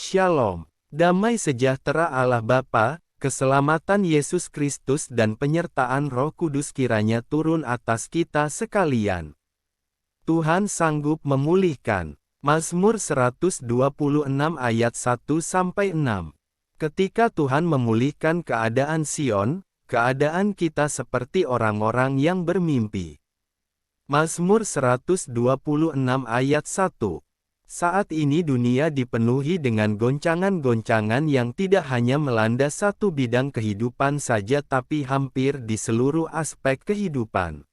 Shalom. Damai sejahtera Allah Bapa, keselamatan Yesus Kristus dan penyertaan Roh Kudus kiranya turun atas kita sekalian. Tuhan sanggup memulihkan. Mazmur 126 ayat 1-6. Ketika Tuhan memulihkan keadaan Sion, keadaan kita seperti orang-orang yang bermimpi. Mazmur 126 ayat 1. Saat ini dunia dipenuhi dengan goncangan-goncangan yang tidak hanya melanda satu bidang kehidupan saja tapi hampir di seluruh aspek kehidupan.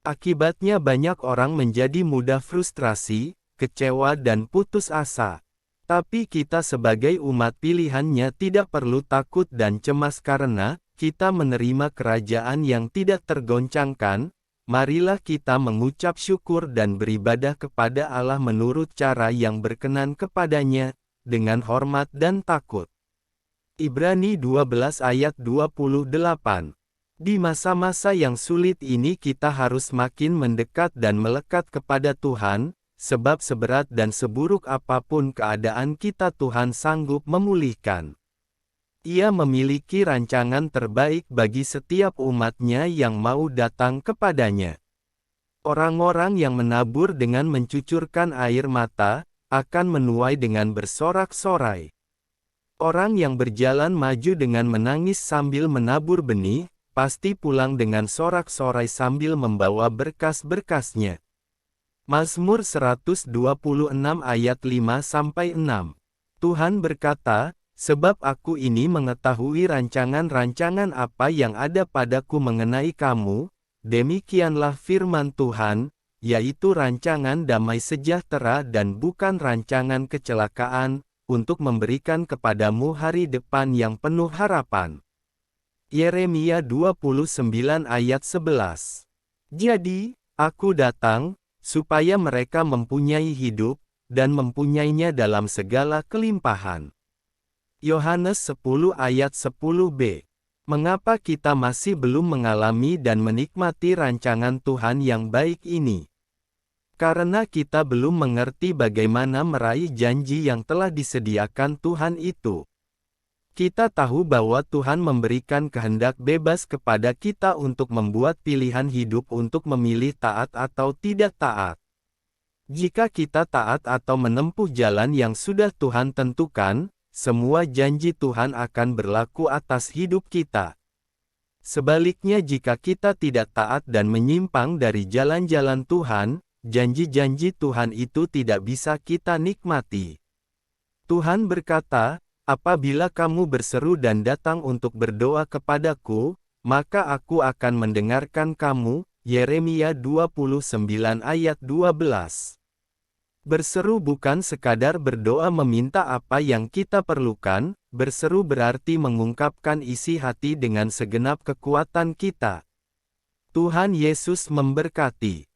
Akibatnya banyak orang menjadi mudah frustrasi, kecewa dan putus asa. Tapi kita sebagai umat pilihannya tidak perlu takut dan cemas karena kita menerima kerajaan yang tidak tergoncangkan. Marilah kita mengucap syukur dan beribadah kepada Allah menurut cara yang berkenan kepadanya, dengan hormat dan takut. Ibrani 12 ayat 28. Di masa-masa yang sulit ini kita harus makin mendekat dan melekat kepada Tuhan, sebab seberat dan seburuk apapun keadaan kita Tuhan sanggup memulihkan. Ia memiliki rancangan terbaik bagi setiap umatnya yang mau datang kepadanya. Orang-orang yang menabur dengan mencucurkan air mata, akan menuai dengan bersorak-sorai. Orang yang berjalan maju dengan menangis sambil menabur benih, pasti pulang dengan sorak-sorai sambil membawa berkas-berkasnya. Mazmur 126 ayat 5-6. Tuhan berkata, sebab aku ini mengetahui rancangan-rancangan apa yang ada padaku mengenai kamu, demikianlah firman Tuhan, yaitu rancangan damai sejahtera dan bukan rancangan kecelakaan, untuk memberikan kepadamu hari depan yang penuh harapan. Yeremia 29 ayat 11. Jadi, aku datang, supaya mereka mempunyai hidup, dan mempunyainya dalam segala kelimpahan. Yohanes 10 ayat 10b. Mengapa kita masih belum mengalami dan menikmati rancangan Tuhan yang baik ini? Karena kita belum mengerti bagaimana meraih janji yang telah disediakan Tuhan itu. Kita tahu bahwa Tuhan memberikan kehendak bebas kepada kita untuk membuat pilihan hidup untuk memilih taat atau tidak taat. Jika kita taat atau menempuh jalan yang sudah Tuhan tentukan, semua janji Tuhan akan berlaku atas hidup kita. Sebaliknya jika kita tidak taat dan menyimpang dari jalan-jalan Tuhan, janji-janji Tuhan itu tidak bisa kita nikmati. Tuhan berkata, apabila kamu berseru dan datang untuk berdoa kepadaku, maka aku akan mendengarkan kamu. Yeremia 29 ayat 12. Berseru bukan sekadar berdoa meminta apa yang kita perlukan, berseru berarti mengungkapkan isi hati dengan segenap kekuatan kita. Tuhan Yesus memberkati.